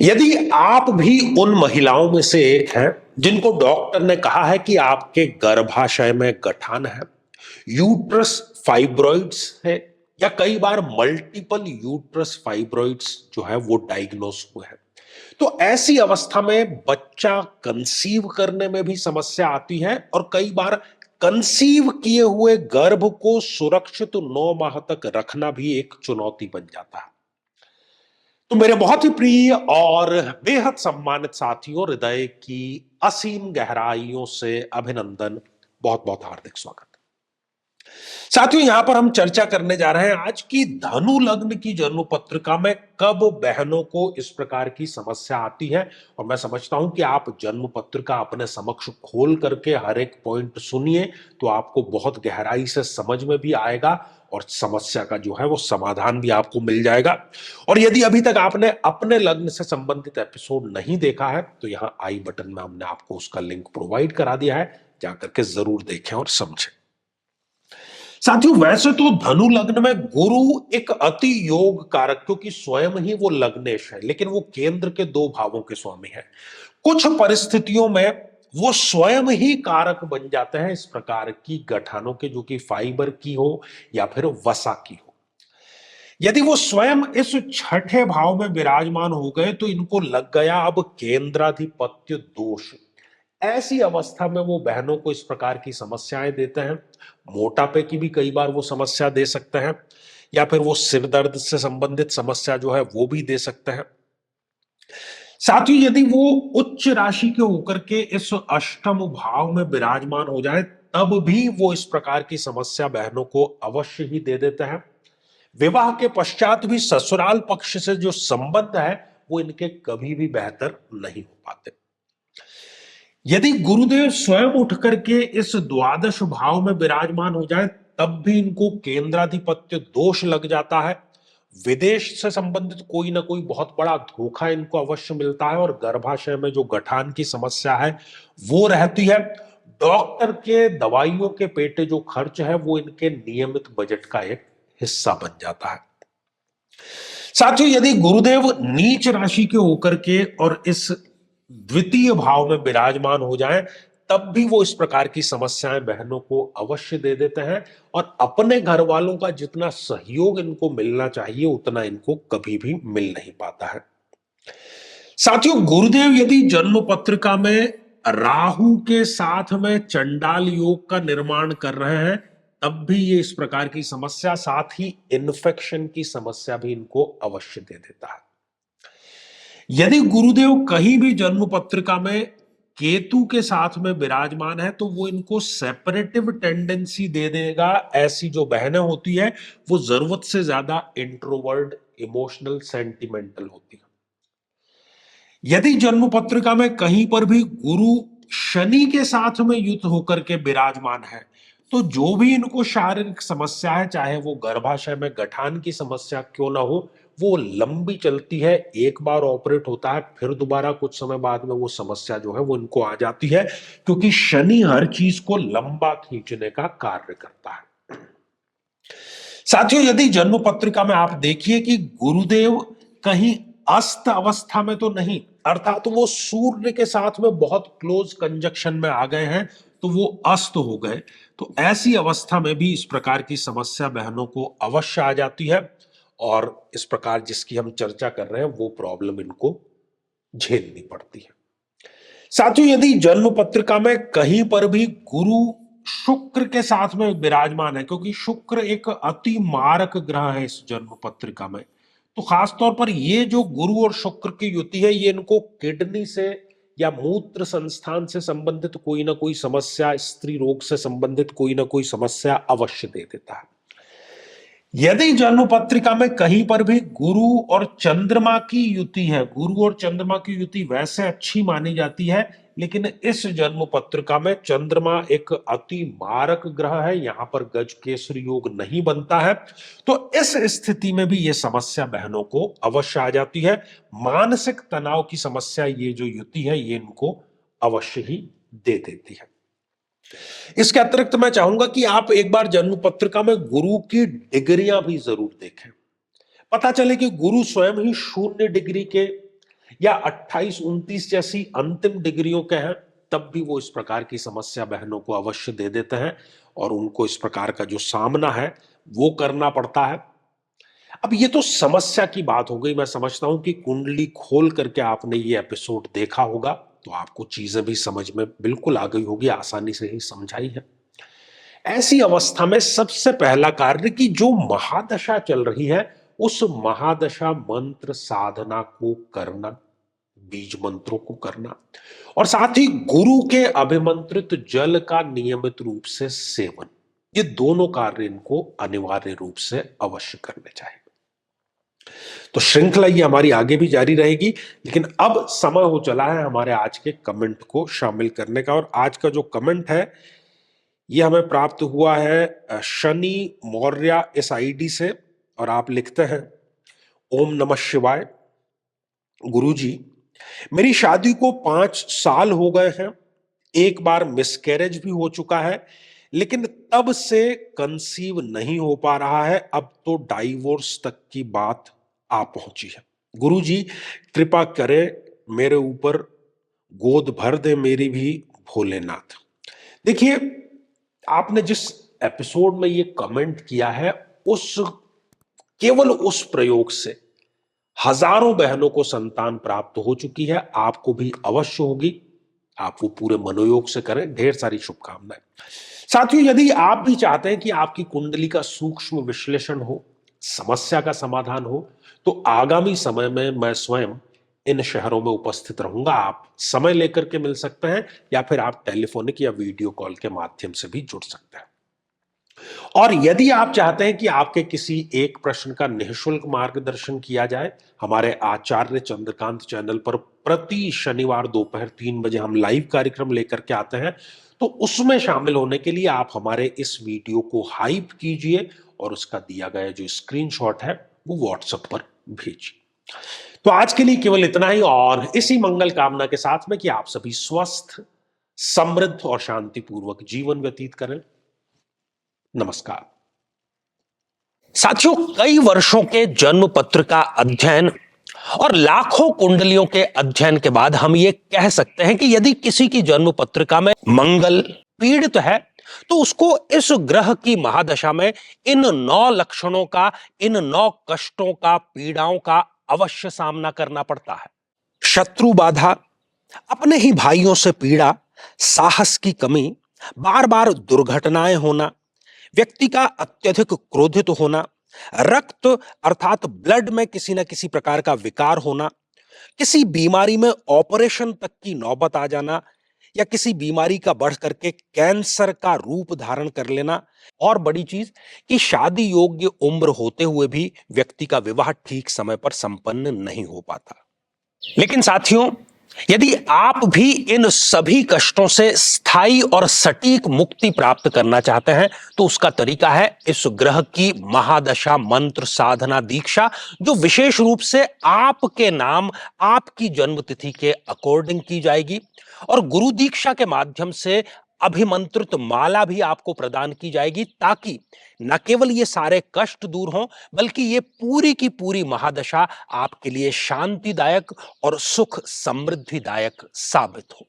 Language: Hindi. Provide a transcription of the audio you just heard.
यदि आप भी उन महिलाओं में से एक हैं जिनको डॉक्टर ने कहा है कि आपके गर्भाशय में गठान है, यूट्रस फाइब्रॉइड्स है, या कई बार मल्टीपल यूट्रस फाइब्रॉइड्स जो है वो डायग्नोस हुए हैं, तो ऐसी अवस्था में बच्चा कंसीव करने में भी समस्या आती है और कई बार कंसीव किए हुए गर्भ को सुरक्षित 9 माह तक रखना भी एक चुनौती बन जाता है। तो मेरे बहुत ही प्रिय और बेहद सम्मानित साथियों, हृदय की असीम गहराइयों से अभिनंदन, बहुत बहुत हार्दिक स्वागत। साथियों, यहां पर हम चर्चा करने जा रहे हैं आज की धनु लग्न की जन्म पत्रिका में कब बहनों को इस प्रकार की समस्या आती है। और मैं समझता हूं कि आप जन्म पत्रिका अपने समक्ष खोल करके हर एक पॉइंट सुनिए तो आपको बहुत गहराई से समझ में भी आएगा और समस्या का जो है वो समाधान भी आपको मिल जाएगा। और यदि अभी तक आपने अपने लग्न से संबंधित एपिसोड नहीं देखा है तो यहां आई बटन में हमने आपको उसका लिंक प्रोवाइड करा दिया है, जाकर के जरूर देखें और समझें। साथियों, वैसे तो धनु लग्न में गुरु एक अति योग कारक, क्योंकि स्वयं ही वो लग्नेश है, लेकिन वो केंद्र के 2 भावों के स्वामी है। कुछ परिस्थितियों में वो स्वयं ही कारक बन जाते हैं इस प्रकार की गठानों के, जो कि फाइबर की हो या फिर वसा की हो। यदि वो स्वयं इस छठे भाव में विराजमान हो गए तो इनको लग गया अब केंद्राधिपत्य दोष। ऐसी अवस्था में वो बहनों को इस प्रकार की समस्याएं देते हैं। मोटापे की भी कई बार वो समस्या दे सकते हैं, या फिर वो सिर दर्द से संबंधित समस्या जो है वो भी दे सकते हैं। साथ ही यदि वो उच्च राशि के होकर के इस अष्टम भाव में विराजमान हो जाए तब भी वो इस प्रकार की समस्या बहनों को अवश्य ही दे देते हैं। विवाह के पश्चात भी ससुराल पक्ष से जो संबंध है वो इनके कभी भी बेहतर नहीं हो पाते। यदि गुरुदेव स्वयं उठ करके इस द्वादश भाव में विराजमान हो जाए तब भी इनको केंद्राधिपत्य दोष लग जाता है। विदेश से संबंधित कोई ना कोई बहुत बड़ा धोखा इनको अवश्य मिलता है और गर्भाशय में जो गठान की समस्या है वो रहती है। डॉक्टर के दवाइयों के पेटे जो खर्च है वो इनके नियमित बजट का एक हिस्सा बन जाता है। साथियों, यदि गुरुदेव नीच राशि के होकर के और इस द्वितीय भाव में विराजमान हो जाएं तब भी वो इस प्रकार की समस्याएं बहनों को अवश्य दे देते हैं और अपने घर वालों का जितना सहयोग इनको मिलना चाहिए उतना इनको कभी भी मिल नहीं पाता है। साथियों, गुरुदेव यदि जन्म पत्रिका में राहु के साथ में चंडाल योग का निर्माण कर रहे हैं तब भी ये इस प्रकार की समस्या, साथ ही इन्फेक्शन की समस्या भी इनको अवश्य दे देता है। यदि गुरुदेव कहीं भी जन्म पत्रिका में केतु के साथ में विराजमान है तो वो इनको सेपरेटिव टेंडेंसी दे देगा। ऐसी जो बहनें होती है वो जरूरत से ज्यादा इंट्रोवर्ट, इमोशनल, सेंटिमेंटल होती है। यदि जन्म पत्रिका में कहीं पर भी गुरु शनि के साथ में युक्त होकर के विराजमान है तो जो भी इनको शारीरिक समस्या है, चाहे वो गर्भाशय में गठान की समस्या क्यों ना हो, वो लंबी चलती है। एक बार ऑपरेट होता है फिर दोबारा कुछ समय बाद में वो समस्या जो है वो इनको आ जाती है, क्योंकि शनि हर चीज को लंबा खींचने का कार्य करता है। साथियों, यदि जन्म पत्रिका में आप देखिए कि गुरुदेव कहीं अस्त अवस्था में तो नहीं, अर्थात वो सूर्य के साथ में बहुत क्लोज कंजक्शन में आ गए हैं तो वो अस्त हो गए, तो ऐसी अवस्था में भी इस प्रकार की समस्या बहनों को अवश्य आ जाती है और इस प्रकार जिसकी हम चर्चा कर रहे हैं वो प्रॉब्लम इनको झेलनी पड़ती है। साथियों, यदि जन्म पत्रिका में कहीं पर भी गुरु शुक्र के साथ में विराजमान है, क्योंकि शुक्र एक अति मारक ग्रह है इस जन्म पत्रिका में, तो खासतौर पर ये जो गुरु और शुक्र की युति है ये इनको किडनी से या मूत्र संस्थान से संबंधित कोई ना कोई समस्या, स्त्री रोग से संबंधित कोई ना कोई समस्या अवश्य दे देता है। यदि जन्म पत्रिका में कहीं पर भी गुरु और चंद्रमा की युति है, गुरु और चंद्रमा की युति वैसे अच्छी मानी जाती है, लेकिन इस जन्म पत्रिका में चंद्रमा एक अति मारक ग्रह है, यहां पर गज केसरी योग नहीं बनता है, तो इस स्थिति में भी यह समस्या बहनों को अवश्य आ जाती है। मानसिक तनाव की समस्या ये जो युति है ये इनको अवश्य ही दे देती है। इसके अतिरिक्त मैं चाहूंगा कि आप एक बार जन्म पत्रिका में गुरु की डिग्रियां भी जरूर देखें। पता चले कि गुरु स्वयं ही 0 डिग्री के या 28-29 जैसी अंतिम डिग्रियों के हैं, तब भी वो इस प्रकार की समस्या बहनों को अवश्य दे देते हैं और उनको इस प्रकार का जो सामना है वो करना पड़ता है। अब ये तो समस्या की बात हो गई। मैं समझता हूं कि कुंडली खोल करके आपने ये एपिसोड देखा होगा तो आपको चीजें भी समझ में बिल्कुल आ गई होगी, आसानी से ही समझाई है। ऐसी अवस्था में सबसे पहला कार्य कि जो महादशा चल रही है उस महादशा मंत्र साधना को करना, बीज मंत्रों को करना और साथ ही गुरु के अभिमंत्रित जल का नियमित रूप से सेवन, ये दोनों कार्य इनको अनिवार्य रूप से अवश्य करने चाहिए। तो श्रृंखला ये हमारी आगे भी जारी रहेगी, लेकिन अब समय हो चला है हमारे आज के कमेंट को शामिल करने का। और आज का जो कमेंट है ये हमें प्राप्त हुआ है शनि मौर्य इस आईडी से, और आप लिखते हैं ओम नमः शिवाय। गुरुजी, मेरी शादी को 5 साल हो गए हैं, एक बार मिसकैरेज भी हो चुका है, लेकिन तब से कंसीव नहीं हो पा रहा है, अब तो डाइवोर्स तक की बात आ पहुंची है। गुरुजी कृपा करें, मेरे ऊपर गोद भर दे मेरी भी भोलेनाथ। देखिए, आपने जिस एपिसोड में ये कमेंट किया है उस केवल उस प्रयोग से हजारों बहनों को संतान प्राप्त हो चुकी है, आपको भी अवश्य होगी। आप वो पूरे मनोयोग से करें। ढेर सारी शुभकामनाएं। साथियों, यदि आप भी चाहते हैं कि आपकी कुंडली का सूक्ष्म विश्लेषण हो, समस्या का समाधान हो, तो आगामी समय में मैं स्वयं इन शहरों में उपस्थित रहूंगा। आप समय लेकर के मिल सकते हैं या फिर आप टेलीफोनिक या वीडियो कॉल के माध्यम से भी जुड़ सकते हैं। और यदि आप चाहते हैं कि आपके किसी एक प्रश्न का निःशुल्क मार्गदर्शन किया जाए, हमारे आचार्य चंद्रकांत चैनल पर प्रति शनिवार दोपहर 3 बजे हम लाइव कार्यक्रम लेकर के आते हैं। तो उसमें शामिल होने के लिए आप हमारे इस वीडियो को हाइप कीजिए और उसका दिया गया जो स्क्रीनशॉट है वो व्हाट्सएप पर भेजिए। तो आज के लिए केवल इतना ही, और इसी मंगल कामना के साथ में कि आप सभी स्वस्थ, समृद्ध और शांतिपूर्वक जीवन व्यतीत करें। नमस्कार। साथियों, कई वर्षों के जन्म पत्र का अध्ययन और लाखों कुंडलियों के अध्ययन के बाद हम ये कह सकते हैं कि यदि किसी की जन्म पत्रिका में मंगल पीड़ित है तो उसको इस ग्रह की महादशा में इन 9 लक्षणों का, इन 9 कष्टों का, पीड़ाओं का अवश्य सामना करना पड़ता है। शत्रु बाधा, अपने ही भाइयों से पीड़ा, साहस की कमी, बार बार दुर्घटनाएं होना, व्यक्ति का अत्यधिक क्रोधित होना, रक्त अर्थात ब्लड में किसी न किसी प्रकार का विकार होना, किसी बीमारी में ऑपरेशन तक की नौबत आ जाना, या किसी बीमारी का बढ़ करके कैंसर का रूप धारण कर लेना, और बड़ी चीज कि शादी योग्य उम्र होते हुए भी व्यक्ति का विवाह ठीक समय पर संपन्न नहीं हो पाता। लेकिन साथियों, यदि आप भी इन सभी कष्टों से स्थायी और सटीक मुक्ति प्राप्त करना चाहते हैं तो उसका तरीका है इस ग्रह की महादशा मंत्र साधना दीक्षा, जो विशेष रूप से आपके नाम, आपकी जन्मतिथि के अकॉर्डिंग की जाएगी। और गुरु दीक्षा के माध्यम से अभिमंत्रित माला भी आपको प्रदान की जाएगी, ताकि न केवल ये सारे कष्ट दूर हों, बल्कि ये पूरी की पूरी महादशा आपके लिए शांतिदायक और सुख समृद्धिदायक साबित हो।